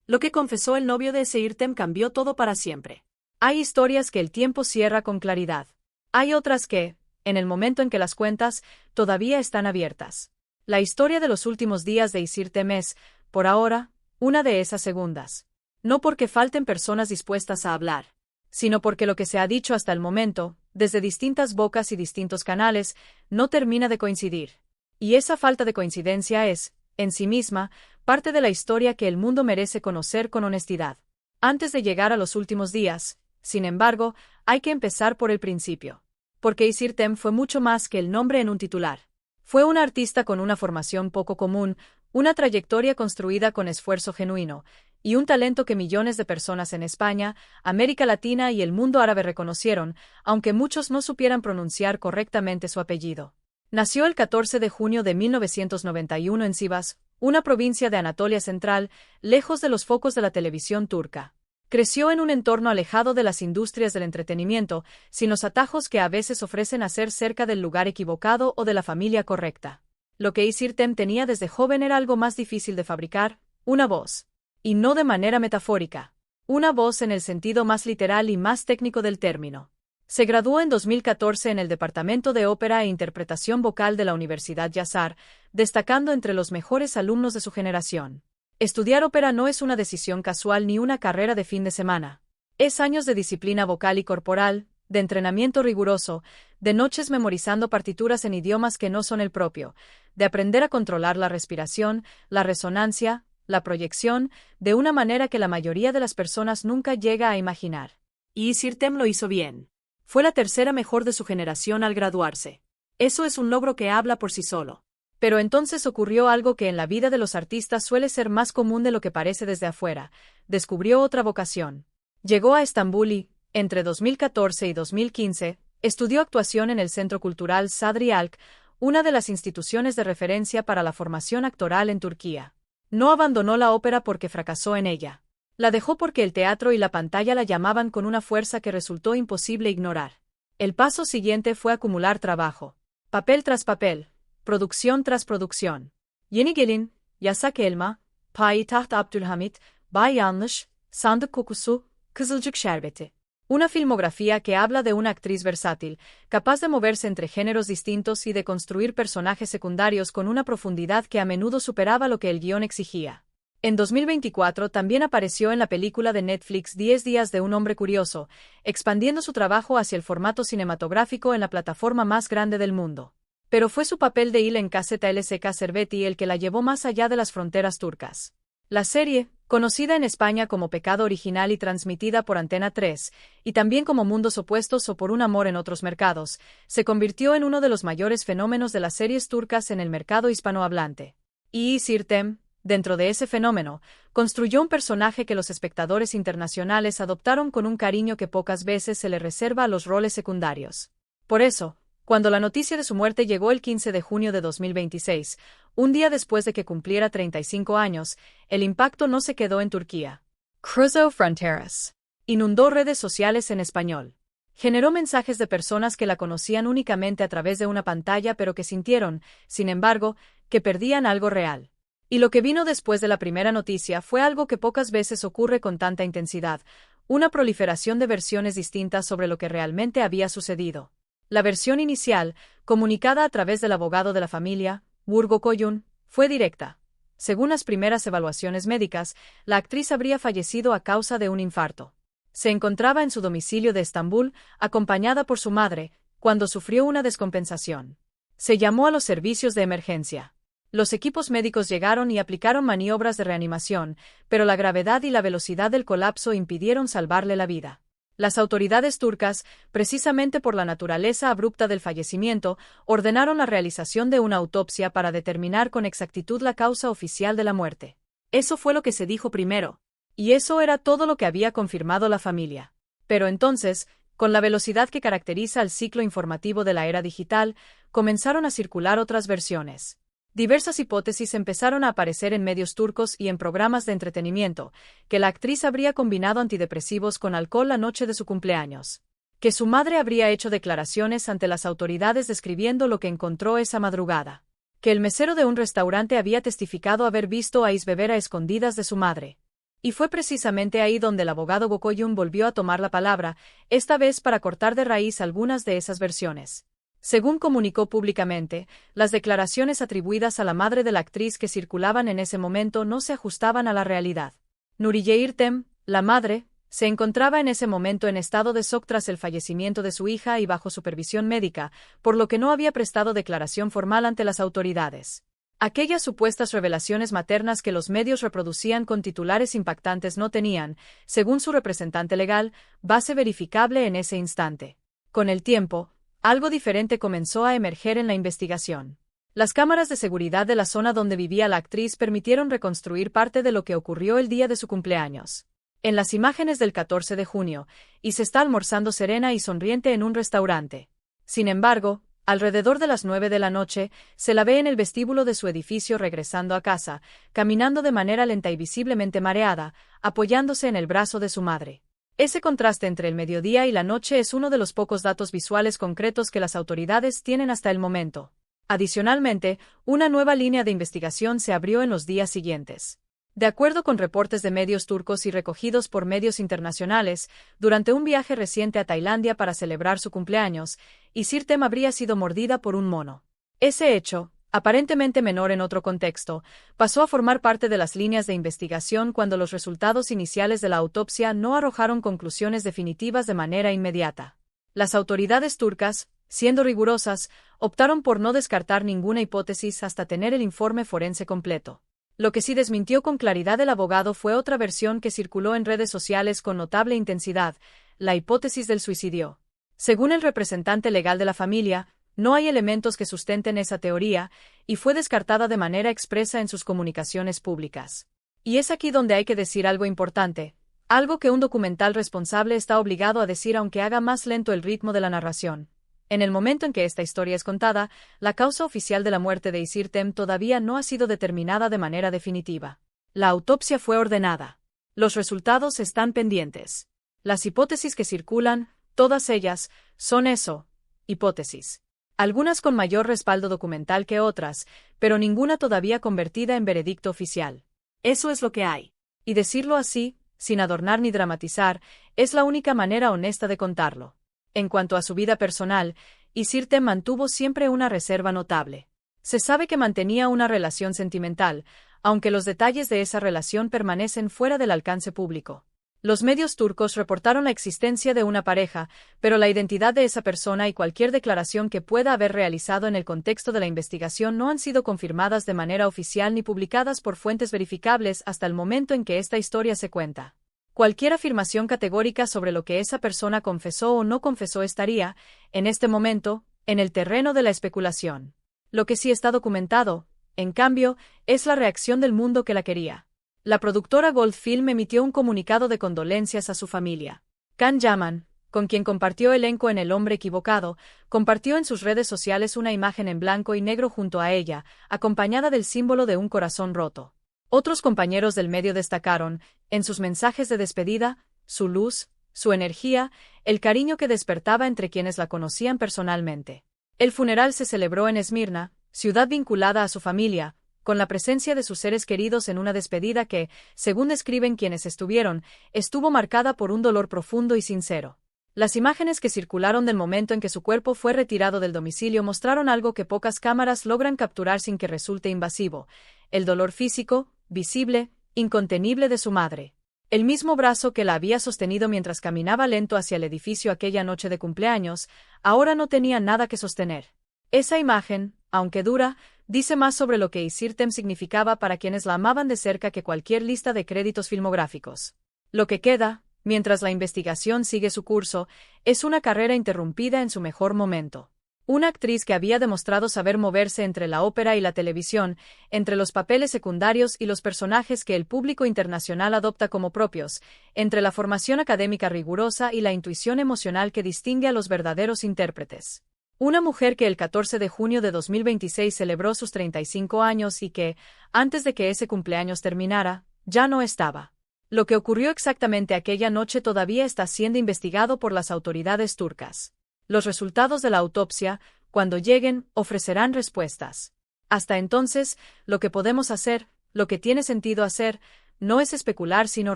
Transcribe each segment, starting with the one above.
Lo que confesó el novio de Seirtem cambió todo para siempre. Hay historias que el tiempo cierra con claridad. Hay otras que, en el momento en que las cuentas, todavía están abiertas. La historia de los últimos días de Seirtem es, por ahora, una de esas segundas. No porque falten personas dispuestas a hablar, sino porque lo que se ha dicho hasta el momento, desde distintas bocas y distintos canales, no termina de coincidir. Y esa falta de coincidencia es, en sí misma, parte de la historia que el mundo merece conocer con honestidad. Antes de llegar a los últimos días, sin embargo, hay que empezar por el principio. Porque Seirtem fue mucho más que el nombre en un titular. Fue una artista con una formación poco común, una trayectoria construida con esfuerzo genuino, y un talento que millones de personas en España, América Latina y el mundo árabe reconocieron, aunque muchos no supieran pronunciar correctamente su apellido. Nació el 14 de junio de 1991 en Sivas, una provincia de Anatolia Central, lejos de los focos de la televisión turca. Creció en un entorno alejado de las industrias del entretenimiento, sin los atajos que a veces ofrecen nacer cerca del lugar equivocado o de la familia correcta. Lo que Seirtem tenía desde joven era algo más difícil de fabricar, una voz. Y no de manera metafórica. Una voz en el sentido más literal y más técnico del término. Se graduó en 2014 en el Departamento de Ópera e Interpretación Vocal de la Universidad Yazar, destacando entre los mejores alumnos de su generación. Estudiar ópera no es una decisión casual ni una carrera de fin de semana. Es años de disciplina vocal y corporal, de entrenamiento riguroso, de noches memorizando partituras en idiomas que no son el propio, de aprender a controlar la respiración, la resonancia, la proyección, de una manera que la mayoría de las personas nunca llega a imaginar. Y Seirtem lo hizo bien. Fue la tercera mejor de su generación al graduarse. Eso es un logro que habla por sí solo. Pero entonces ocurrió algo que en la vida de los artistas suele ser más común de lo que parece desde afuera. Descubrió otra vocación. Llegó a Estambul y, entre 2014 y 2015, estudió actuación en el Centro Cultural Sadri Alk, una de las instituciones de referencia para la formación actoral en Turquía. No abandonó la ópera porque fracasó en ella. La dejó porque el teatro y la pantalla la llamaban con una fuerza que resultó imposible ignorar. El paso siguiente fue acumular trabajo. Papel tras papel. Producción tras producción. Yeni Gelin, Yasak Elma, Payitaht Abdülhamit, Bay Yanlış, Sandık Kokusu, Kızılcık Şerbeti. Una filmografía que habla de una actriz versátil, capaz de moverse entre géneros distintos y de construir personajes secundarios con una profundidad que a menudo superaba lo que el guión exigía. En 2024 también apareció en la película de Netflix 10 días de un hombre curioso, expandiendo su trabajo hacia el formato cinematográfico en la plataforma más grande del mundo. Pero fue su papel de Il en Caseta LSK Serveti el que la llevó más allá de las fronteras turcas. La serie, conocida en España como Pecado Original y transmitida por Antena 3, y también como Mundos Opuestos o Por un Amor en otros mercados, se convirtió en uno de los mayores fenómenos de las series turcas en el mercado hispanohablante. Y Seirtem, dentro de ese fenómeno, construyó un personaje que los espectadores internacionales adoptaron con un cariño que pocas veces se le reserva a los roles secundarios. Por eso, cuando la noticia de su muerte llegó el 15 de junio de 2026, un día después de que cumpliera 35 años, el impacto no se quedó en Turquía. Cruzó fronteras. Inundó redes sociales en español. Generó mensajes de personas que la conocían únicamente a través de una pantalla pero que sintieron, sin embargo, que perdían algo real. Y lo que vino después de la primera noticia fue algo que pocas veces ocurre con tanta intensidad, una proliferación de versiones distintas sobre lo que realmente había sucedido. La versión inicial, comunicada a través del abogado de la familia, Burgo Koyun, fue directa. Según las primeras evaluaciones médicas, la actriz habría fallecido a causa de un infarto. Se encontraba en su domicilio de Estambul, acompañada por su madre, cuando sufrió una descompensación. Se llamó a los servicios de emergencia. Los equipos médicos llegaron y aplicaron maniobras de reanimación, pero la gravedad y la velocidad del colapso impidieron salvarle la vida. Las autoridades turcas, precisamente por la naturaleza abrupta del fallecimiento, ordenaron la realización de una autopsia para determinar con exactitud la causa oficial de la muerte. Eso fue lo que se dijo primero. Y eso era todo lo que había confirmado la familia. Pero entonces, con la velocidad que caracteriza al ciclo informativo de la era digital, comenzaron a circular otras versiones. Diversas hipótesis empezaron a aparecer en medios turcos y en programas de entretenimiento, que la actriz habría combinado antidepresivos con alcohol la noche de su cumpleaños, que su madre habría hecho declaraciones ante las autoridades describiendo lo que encontró esa madrugada, que el mesero de un restaurante había testificado haber visto a Is beber a escondidas de su madre, Y fue precisamente ahí donde el abogado Gokoyun volvió a tomar la palabra, esta vez para cortar de raíz algunas de esas versiones. Según comunicó públicamente, las declaraciones atribuidas a la madre de la actriz que circulaban en ese momento no se ajustaban a la realidad. Nuriye Irtem, la madre, se encontraba en ese momento en estado de shock tras el fallecimiento de su hija y bajo supervisión médica, por lo que no había prestado declaración formal ante las autoridades. Aquellas supuestas revelaciones maternas que los medios reproducían con titulares impactantes no tenían, según su representante legal, base verificable en ese instante. Con el tiempo, algo diferente comenzó a emerger en la investigación. Las cámaras de seguridad de la zona donde vivía la actriz permitieron reconstruir parte de lo que ocurrió el día de su cumpleaños. En las imágenes del 14 de junio, y se está almorzando serena y sonriente en un restaurante. Sin embargo, alrededor de las 9 de la noche, se la ve en el vestíbulo de su edificio regresando a casa, caminando de manera lenta y visiblemente mareada, apoyándose en el brazo de su madre. Ese contraste entre el mediodía y la noche es uno de los pocos datos visuales concretos que las autoridades tienen hasta el momento. Adicionalmente, una nueva línea de investigación se abrió en los días siguientes. De acuerdo con reportes de medios turcos y recogidos por medios internacionales, durante un viaje reciente a Tailandia para celebrar su cumpleaños, Isirtem habría sido mordida por un mono. Ese hecho, aparentemente menor en otro contexto, pasó a formar parte de las líneas de investigación cuando los resultados iniciales de la autopsia no arrojaron conclusiones definitivas de manera inmediata. Las autoridades turcas, siendo rigurosas, optaron por no descartar ninguna hipótesis hasta tener el informe forense completo. Lo que sí desmintió con claridad el abogado fue otra versión que circuló en redes sociales con notable intensidad, la hipótesis del suicidio. Según el representante legal de la familia, no hay elementos que sustenten esa teoría, y fue descartada de manera expresa en sus comunicaciones públicas. Y es aquí donde hay que decir algo importante, algo que un documental responsable está obligado a decir aunque haga más lento el ritmo de la narración. En el momento en que esta historia es contada, la causa oficial de la muerte de Isirtem todavía no ha sido determinada de manera definitiva. La autopsia fue ordenada. Los resultados están pendientes. Las hipótesis que circulan, todas ellas, son eso, hipótesis. Algunas con mayor respaldo documental que otras, pero ninguna todavía convertida en veredicto oficial. Eso es lo que hay. Y decirlo así, sin adornar ni dramatizar, es la única manera honesta de contarlo. En cuanto a su vida personal, Isirtem mantuvo siempre una reserva notable. Se sabe que mantenía una relación sentimental, aunque los detalles de esa relación permanecen fuera del alcance público. Los medios turcos reportaron la existencia de una pareja, pero la identidad de esa persona y cualquier declaración que pueda haber realizado en el contexto de la investigación no han sido confirmadas de manera oficial ni publicadas por fuentes verificables hasta el momento en que esta historia se cuenta. Cualquier afirmación categórica sobre lo que esa persona confesó o no confesó estaría, en este momento, en el terreno de la especulación. Lo que sí está documentado, en cambio, es la reacción del mundo que la quería. La productora Gold Film emitió un comunicado de condolencias a su familia. Can Yaman, con quien compartió elenco en El hombre equivocado, compartió en sus redes sociales una imagen en blanco y negro junto a ella, acompañada del símbolo de un corazón roto. Otros compañeros del medio destacaron, en sus mensajes de despedida, su luz, su energía, el cariño que despertaba entre quienes la conocían personalmente. El funeral se celebró en Esmirna, ciudad vinculada a su familia, con la presencia de sus seres queridos en una despedida que, según describen quienes estuvieron, estuvo marcada por un dolor profundo y sincero. Las imágenes que circularon del momento en que su cuerpo fue retirado del domicilio mostraron algo que pocas cámaras logran capturar sin que resulte invasivo: el dolor físico, visible, incontenible de su madre. El mismo brazo que la había sostenido mientras caminaba lento hacia el edificio aquella noche de cumpleaños, ahora no tenía nada que sostener. Esa imagen, aunque dura, dice más sobre lo que Isirtem significaba para quienes la amaban de cerca que cualquier lista de créditos filmográficos. Lo que queda, mientras la investigación sigue su curso, es una carrera interrumpida en su mejor momento. Una actriz que había demostrado saber moverse entre la ópera y la televisión, entre los papeles secundarios y los personajes que el público internacional adopta como propios, entre la formación académica rigurosa y la intuición emocional que distingue a los verdaderos intérpretes. Una mujer que el 14 de junio de 2026 celebró sus 35 años y que, antes de que ese cumpleaños terminara, ya no estaba. Lo que ocurrió exactamente aquella noche todavía está siendo investigado por las autoridades turcas. Los resultados de la autopsia, cuando lleguen, ofrecerán respuestas. Hasta entonces, lo que podemos hacer, lo que tiene sentido hacer, no es especular sino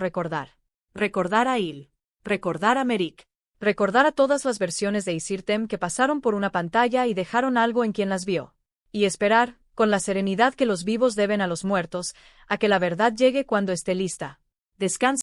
recordar. Recordar a Il. Recordar a Merrick. Recordar a todas las versiones de Isirtem que pasaron por una pantalla y dejaron algo en quien las vio. Y esperar, con la serenidad que los vivos deben a los muertos, a que la verdad llegue cuando esté lista. Descansa.